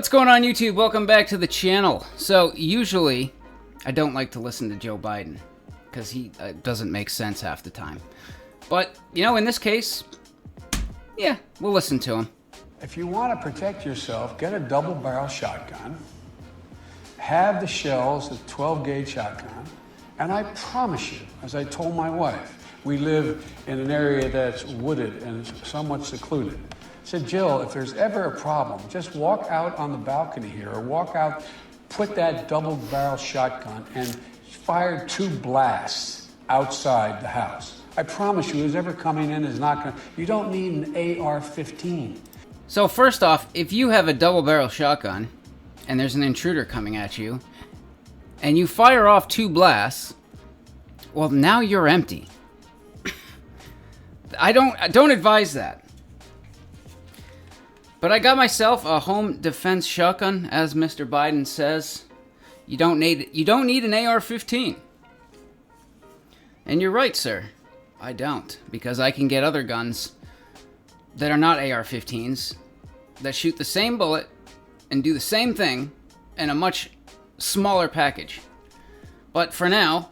What's going on, YouTube? Welcome back to the channel. So usually I don't like to listen to Joe Biden because he doesn't make sense half the time. But, you know, in this case, yeah, we'll listen to him. If you want to protect yourself, get a double-barrel shotgun, have the shells, a 12-gauge shotgun, and I promise you, as I told my wife, we live in an area that's wooded and somewhat secluded. I said, Jill, if there's ever a problem, just walk out on the balcony here or walk out, put that double-barrel shotgun and fire 2 blasts outside the house. I promise you, who's ever coming in is not going to, you don't need an AR-15. So first off, if you have a double-barrel shotgun and there's an intruder coming at you and you fire off 2 blasts, well, now you're empty. I don't advise that. But I got myself a home defense shotgun, as Mr. Biden says. You don't need an AR-15. And you're right, sir. I don't, because I can get other guns that are not AR-15s that shoot the same bullet and do the same thing in a much smaller package. But for now,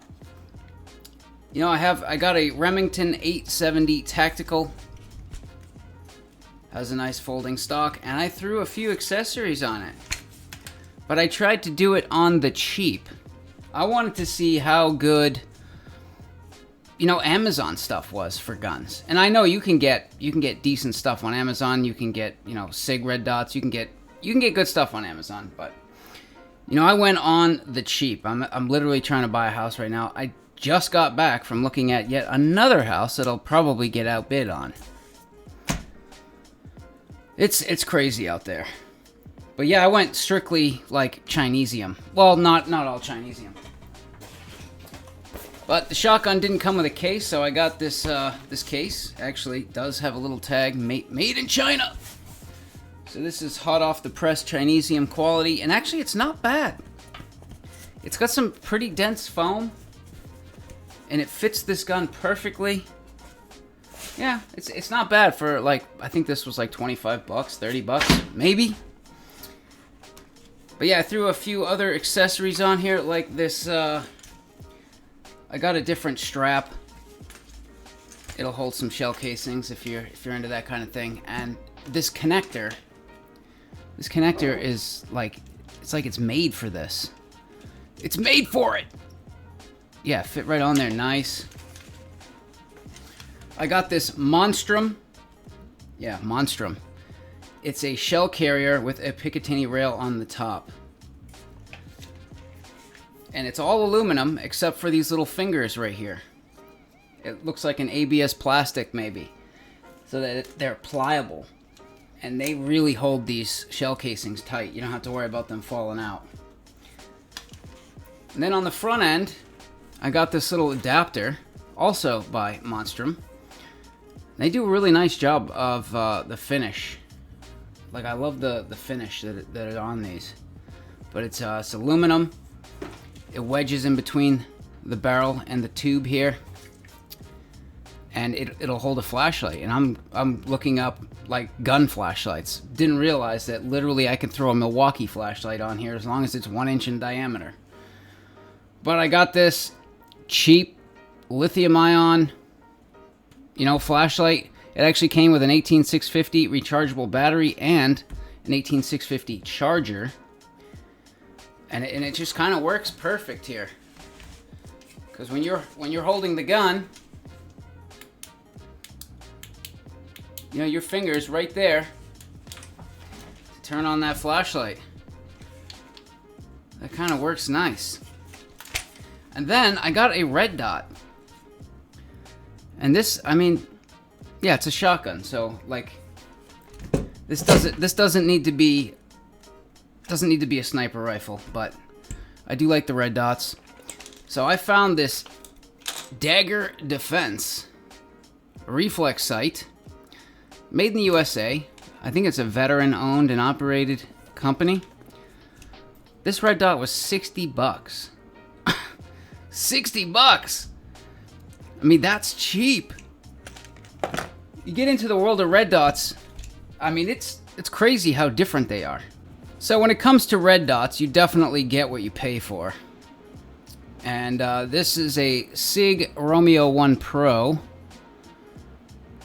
you know, I got a Remington 870 Tactical. Has a nice folding stock, and I threw a few accessories on it. But I tried to do it on the cheap. I wanted to see how good, you know, Amazon stuff was for guns. And I know you can get decent stuff on Amazon. You can get, you know, SIG red dots. You can get good stuff on Amazon. But, you know, I went on the cheap. I'm literally trying to buy a house right now. I just got back from looking at yet another house that'll probably get outbid on. It's crazy out there. But yeah, I went strictly like Chinesium. Well, not all Chinesium. But the shotgun didn't come with a case, so I got this this case. Actually, does have a little tag, made in China. So this is hot off the press Chinesium quality, and actually it's not bad. It's got some pretty dense foam, and it fits this gun perfectly. Yeah, it's not bad for, like, I think this was like 25 bucks, 30 bucks, maybe. But yeah, I threw a few other accessories on here, like this, I got a different strap. It'll hold some shell casings if you're into that kind of thing. And this connector is like, it's made for this. It's made for it! Yeah, fit right on there, nice. I got this Monstrum. Yeah, Monstrum. It's a shell carrier with a Picatinny rail on the top. And it's all aluminum except for these little fingers right here. It looks like an ABS plastic maybe. So that they're pliable. And they really hold these shell casings tight. You don't have to worry about them falling out. And then on the front end, I got this little adapter, also by Monstrum. They do a really nice job of the finish. Like, I love the finish that are on these. But it's aluminum. It wedges in between the barrel and the tube here. And it'll hold a flashlight. And I'm looking up, like, gun flashlights. Didn't realize that literally I could throw a Milwaukee flashlight on here as long as it's 1 inch in diameter. But I got this cheap lithium-ion, you know, flashlight. It actually came with an 18650 rechargeable battery and an 18650 charger. And it just kind of works perfect here. Because when you're holding the gun, you know, your fingers right there to turn on that flashlight. That kind of works nice. And then I got a red dot. And this, I mean, yeah, it's a shotgun, so like this doesn't need to be a sniper rifle, but I do like the red dots. So I found this Dagger Defense reflex sight, made in the USA. I think it's a veteran owned and operated company. This red dot was 60 bucks. 60 bucks. I mean, that's cheap. You get into the world of red dots, I mean, it's crazy how different they are. So when it comes to red dots, you definitely get what you pay for. And this is a SIG Romeo 1 Pro.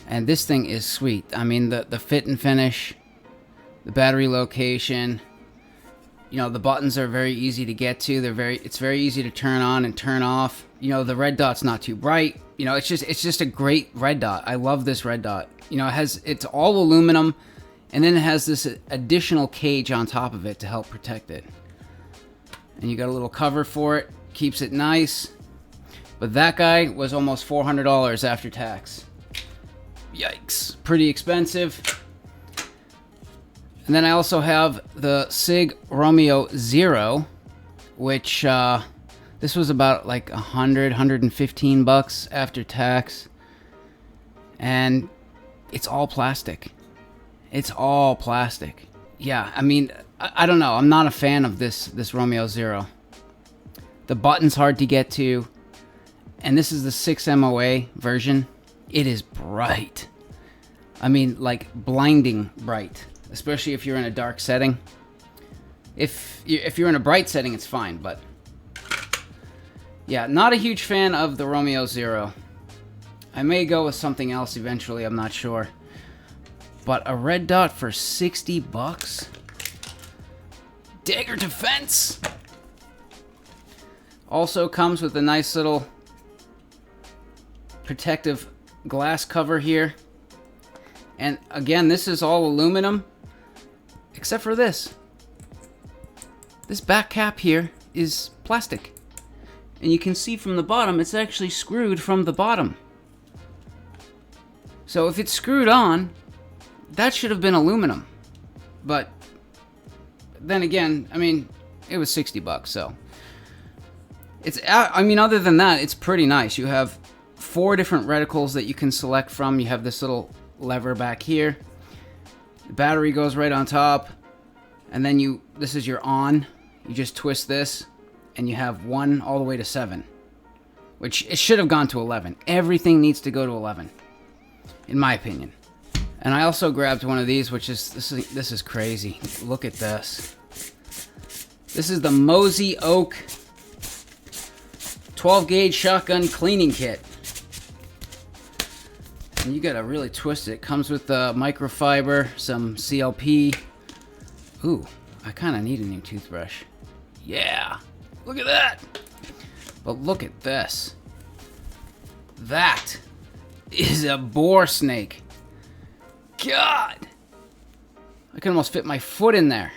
And this thing is sweet. I mean, the fit and finish, the battery location, you know, the buttons are very easy to get to. It's very easy to turn on and turn off. You know, the red dot's not too bright. You know, it's just a great red dot. I love this red dot. You know, it's all aluminum, and then it has this additional cage on top of it to help protect it. And you got a little cover for it, keeps it nice. But that guy was almost $400 after tax. Yikes, pretty expensive. And then I also have the SIG Romeo 0, which this was about like $115 after tax. And it's all plastic. It's all plastic. Yeah, I mean, I don't know. I'm not a fan of this Romeo 0. The button's hard to get to. And this is the 6 MOA version. It is bright. I mean, like blinding bright. Especially if you're in a dark setting. If you're in a bright setting, it's fine, but yeah, not a huge fan of the Romeo 0. I may go with something else eventually, I'm not sure. But a red dot for $60? Dagger defense! Also comes with a nice little protective glass cover here. And again, this is all aluminum. Except for this. This back cap here is plastic. And you can see from the bottom, it's actually screwed from the bottom. So if it's screwed on, that should have been aluminum. But then again, I mean, it was $60, so. I mean, other than that, it's pretty nice. You have 4 different reticles that you can select from. You have this little lever back here. The battery goes right on top, and then this is your on. You just twist this, and you have 1 all the way to 7, which it should have gone to 11. Everything needs to go to 11, in my opinion. And I also grabbed one of these, which is this is crazy. Look at this. This is the Mosey Oak 12-gauge shotgun cleaning kit. And you gotta really twist it. It comes with microfiber, some CLP. Ooh, I kind of need a new toothbrush. Yeah, look at that. But look at this. That is a boar snake. God, I can almost fit my foot in there.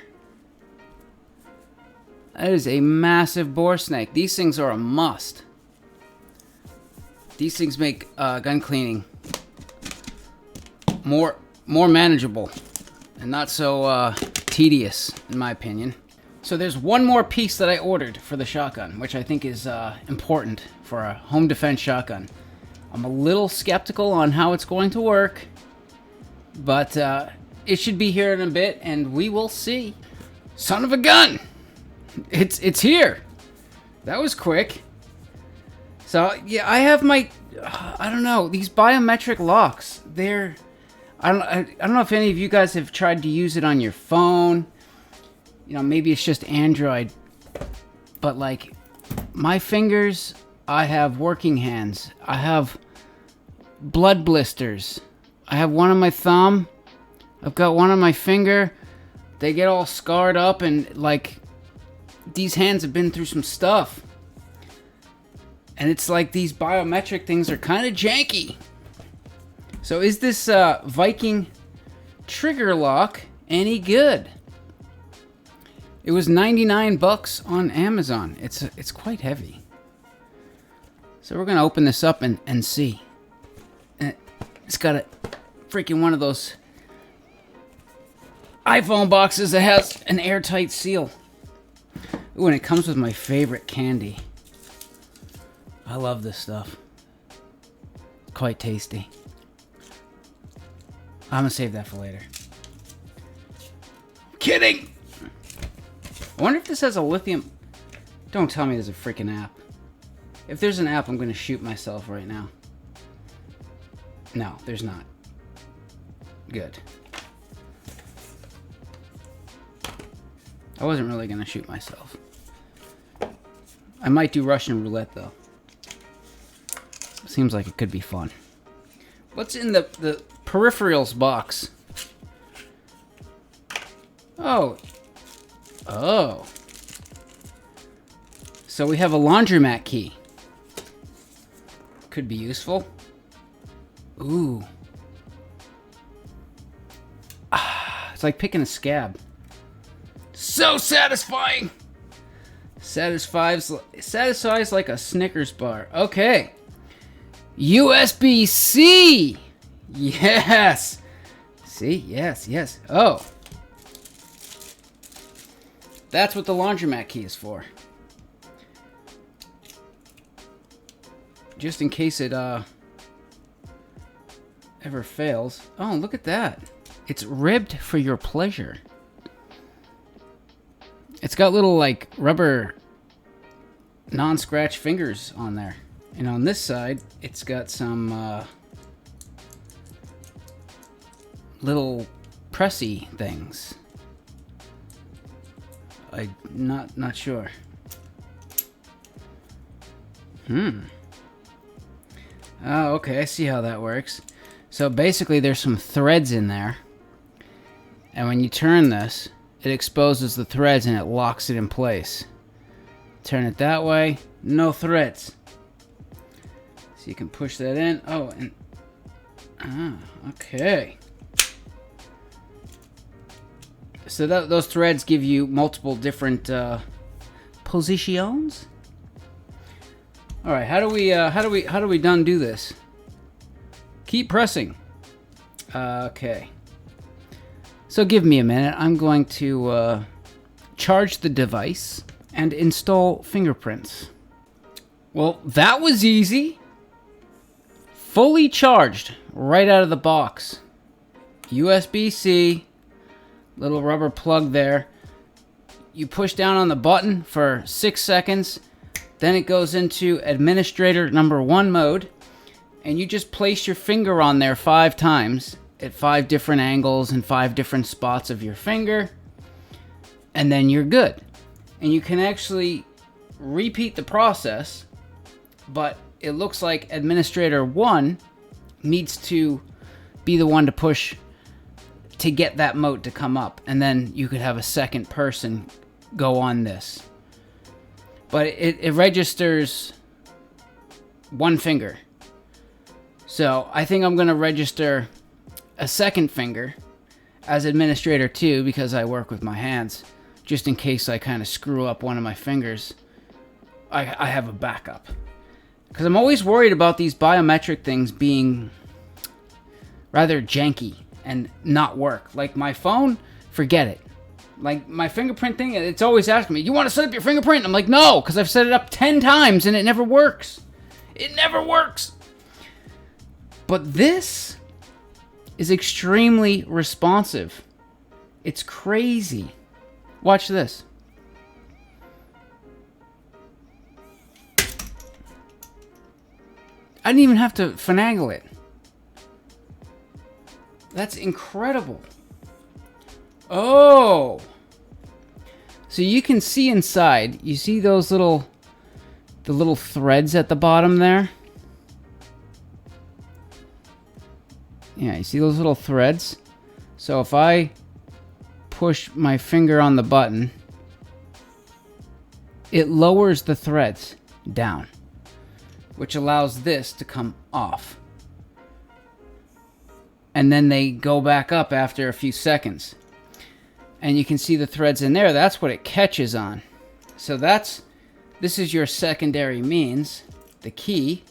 That is a massive boar snake. These things are a must. These things make gun cleaning more manageable and not so tedious, in my opinion. So there's one more piece that I ordered for the shotgun, which I think is important for a home defense shotgun. I'm a little skeptical on how it's going to work, but it should be here in a bit, and we will see. Son of a gun! It's here! That was quick. So, yeah, I have my... I don't know, these biometric locks, they're... I don't know if any of you guys have tried to use it on your phone. You know, maybe it's just Android. But, like, my fingers, I have working hands. I have blood blisters. I have one on my thumb. I've got one on my finger. They get all scarred up and, like, these hands have been through some stuff. And it's like these biometric things are kind of janky. So is this Viking trigger lock any good? It was $99 on Amazon. It's quite heavy. So we're gonna open this up and see. And it's got a freaking one of those iPhone boxes that has an airtight seal. Ooh, and it comes with my favorite candy. I love this stuff. It's quite tasty. I'm gonna save that for later. Kidding! I wonder if this has a lithium... Don't tell me there's a freaking app. If there's an app, I'm gonna shoot myself right now. No, there's not. Good. I wasn't really going to shoot myself. I might do Russian roulette, though. Seems like it could be fun. What's in the peripherals box? Oh. Oh. So we have a laundromat key. Could be useful. Ooh. Ah, it's like picking a scab. So satisfying! Satisfies like a Snickers bar. Okay. USB-C! Yes! See? Yes, yes. Oh. That's what the laundromat key is for. Just in case it ever fails. Oh, look at that. It's ribbed for your pleasure. It's got little like rubber non-scratch fingers on there. And on this side, it's got some little pressy things. I'm not sure. Oh, okay, I see how that works. So basically there's some threads in there. And when you turn this, it exposes the threads and it locks it in place. Turn it that way, no threads. So you can push that in. Oh, and... okay. So those threads give you multiple different positions. All right, how do we done do this? Keep pressing. Okay. So give me a minute. I'm going to charge the device and install fingerprints. Well, that was easy. Fully charged right out of the box. USB-C, little rubber plug there. You push down on the button for 6 seconds. Then it goes into administrator number 1 mode. And you just place your finger on there 5 times at 5 different angles and 5 different spots of your finger. And then you're good. And you can actually repeat the process, but it looks like administrator 1 needs to be the one to push to get that mode to come up. And then you could have a second person go on this. But it registers 1 finger. So I think I'm going to register a second finger as administrator 2 because I work with my hands. Just in case I kind of screw up one of my fingers, I have a backup. Because I'm always worried about these biometric things being rather janky and not work. Like my phone, forget it. Like my fingerprint thing, it's always asking me, you want to set up your fingerprint? I'm like, no, because I've set it up 10 times and it never works. It never works. But this is extremely responsive. It's crazy. Watch this. I didn't even have to finagle it. That's incredible. Oh. So you can see inside. You see those the little threads at the bottom there? Yeah, you see those little threads? So if I push my finger on the button, it lowers the threads down, which allows this to come off. And then they go back up after a few seconds. And you can see the threads in there. That's what it catches on. So this is your secondary means, the key.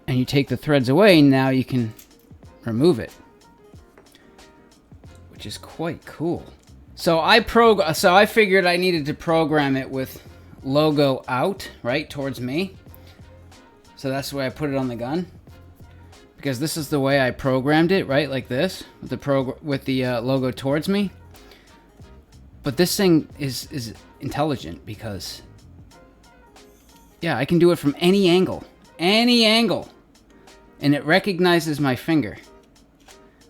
And you take the threads away, now you can remove it, which is quite cool. So I figured I needed to program it with logo out, right, towards me. So that's the way I put it on the gun. Because this is the way I programmed it, right, like this, with the logo towards me. But this thing is intelligent because, yeah, I can do it from any angle, and it recognizes my finger.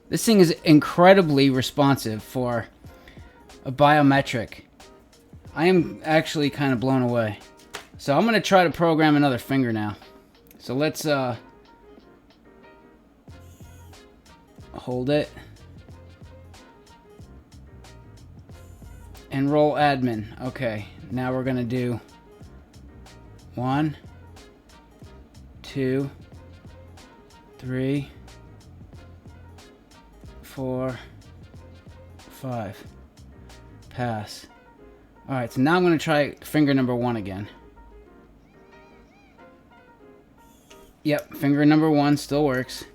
This thing is incredibly responsive for A biometric. I am actually kind of blown away. So I'm going to try to program another finger now. So let's hold it. Enroll admin. Okay, now we're going to do 1, 2, 3, 4, 5. Pass. Alright, so now I'm going to try finger number 1 again. Yep, finger number 1 still works.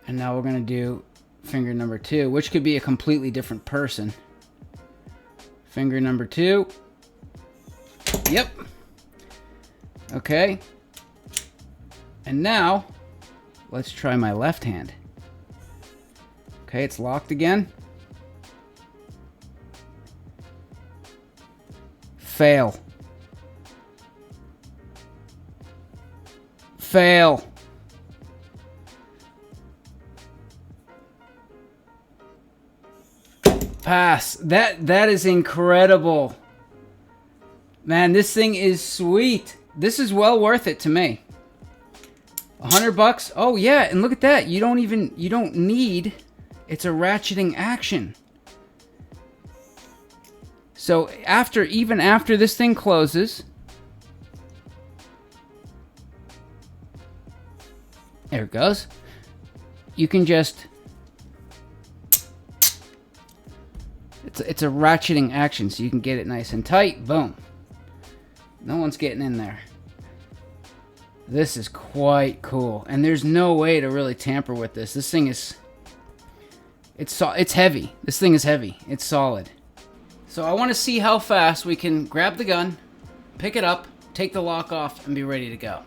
And now we're going to do finger number 2, which could be a completely different person. Finger number 2. Yep. Okay. And now, let's try my left hand. Okay, it's locked again. Fail. Fail. Pass. That is incredible. Man, this thing is sweet. This is well worth it to me. $100. Oh yeah, and look at that. You don't need, it's a ratcheting action. So even after this thing closes, there it goes. You can just, it's a ratcheting action, so you can get it nice and tight. Boom. No one's getting in there. This is quite cool, and there's no way to really tamper with this. This thing is, it's heavy. This thing is heavy. It's solid. So I want to see how fast we can grab the gun, pick it up, take the lock off, and be ready to go.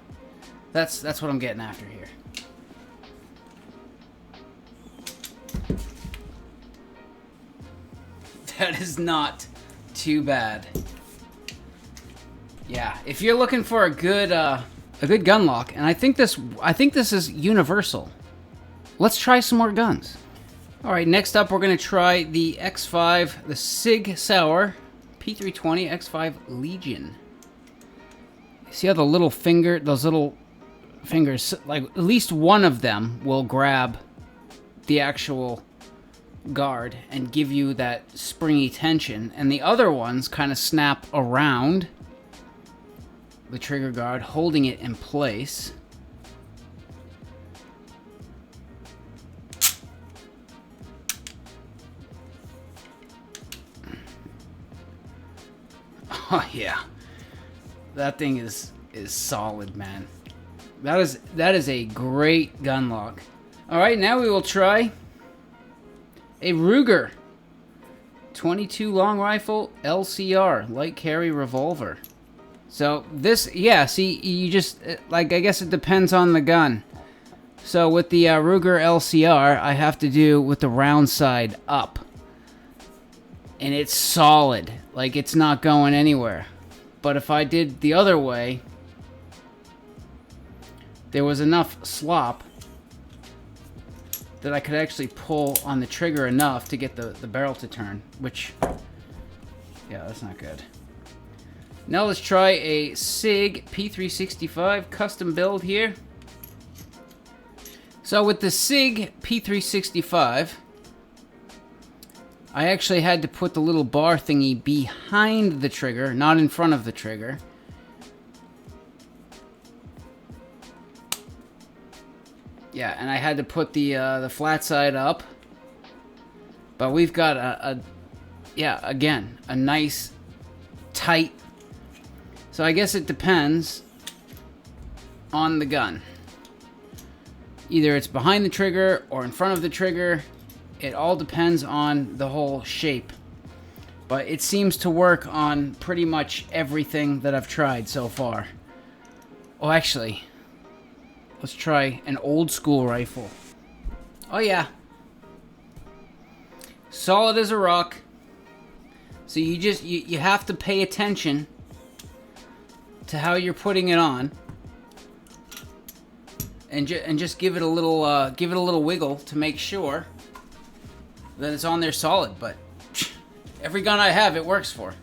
That's what I'm getting after here. That is not too bad. Yeah, if you're looking for a good gun lock, and I think this is universal. Let's try some more guns. All right, next up we're gonna try the X5, the Sig Sauer P320 X5 Legion. See how the little finger, those little fingers, like at least one of them will grab the actual guard and give you that springy tension, and the other ones kind of snap around the trigger guard, holding it in place. Oh yeah, that thing is solid, man. That is a great gun lock. All right, now we will try a Ruger 22 long rifle LCR, light carry revolver. So this, yeah, see, you just, like, I guess it depends on the gun. So with the Ruger LCR, I have to do with the round side up. And it's solid, like it's not going anywhere. But if I did the other way, there was enough slop that I could actually pull on the trigger enough to get the barrel to turn, which, yeah, that's not good. Now let's try a SIG P365 custom build here. So with the SIG P365, I actually had to put the little bar thingy behind the trigger, not in front of the trigger. Yeah, and I had to put the flat side up. But we've got yeah, again, a nice tight. So I guess it depends on the gun. Either it's behind the trigger or in front of the trigger. It all depends on the whole shape. But it seems to work on pretty much everything that I've tried so far. Oh, actually, let's try an old school rifle. Oh yeah. Solid as a rock. So you have to pay attention to how you're putting it on. And just give it a little wiggle to make sure that it's on there solid, but every gun I have, it works for.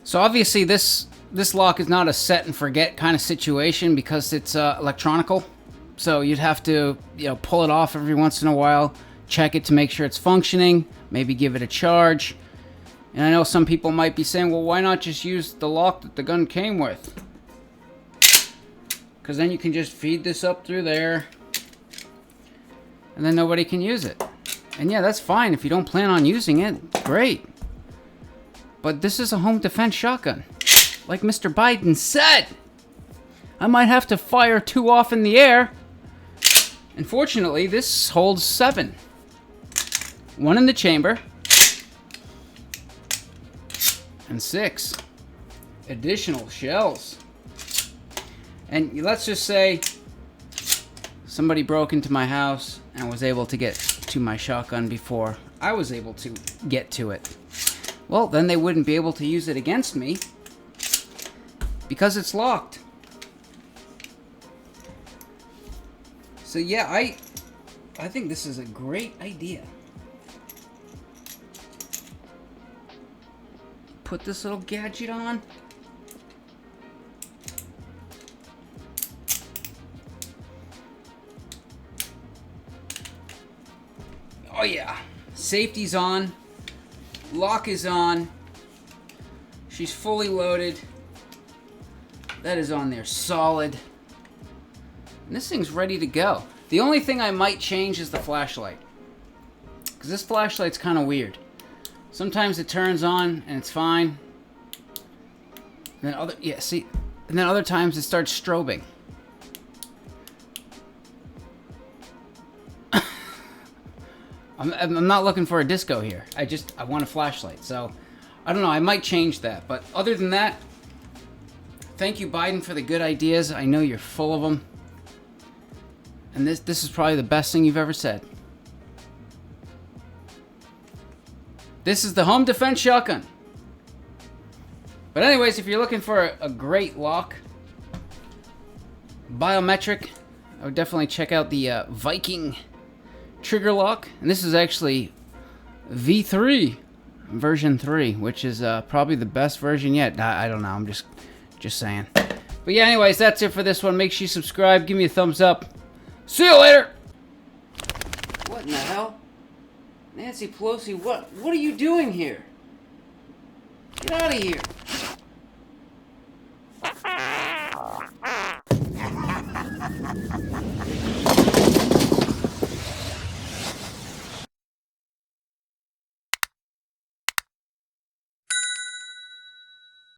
So obviously this lock is not a set and forget kind of situation because it's electronical. So you'd have to, pull it off every once in a while, check it to make sure it's functioning, maybe give it a charge. And I know some people might be saying, well, why not just use the lock that the gun came with? Because then you can just feed this up through there, and then nobody can use it. And yeah, that's fine if you don't plan on using it. Great. But this is a home defense shotgun. Like Mr. Biden said, I might have to fire 2 off in the air. Unfortunately, this holds 7. 1 in the chamber. And 6 additional shells. And let's just say somebody broke into my house and was able to get to my shotgun before I was able to get to it. Well, then they wouldn't be able to use it against me because it's locked. So yeah, I think this is a great idea. Put this little gadget on. Oh yeah, safety's on, lock is on, she's fully loaded, that is on there solid, and this thing's ready to go. The only thing I might change is the flashlight, because this flashlight's kind of weird. Sometimes it turns on and it's fine, and then other times it starts strobing. I'm not looking for a disco here. I want a flashlight. So, I don't know. I might change that. But other than that, thank you, Biden, for the good ideas. I know you're full of them. And this is probably the best thing you've ever said. This is the home defense shotgun. But anyways, if you're looking for a great lock, biometric, I would definitely check out the Viking trigger lock. And this is actually V3 version 3, which is probably the best version yet. I don't know, I'm just saying. But yeah, anyways, that's it for this one. Make sure you subscribe, give me a thumbs up. See you later. What in the hell? Nancy Pelosi, what are you doing here? Get out of here.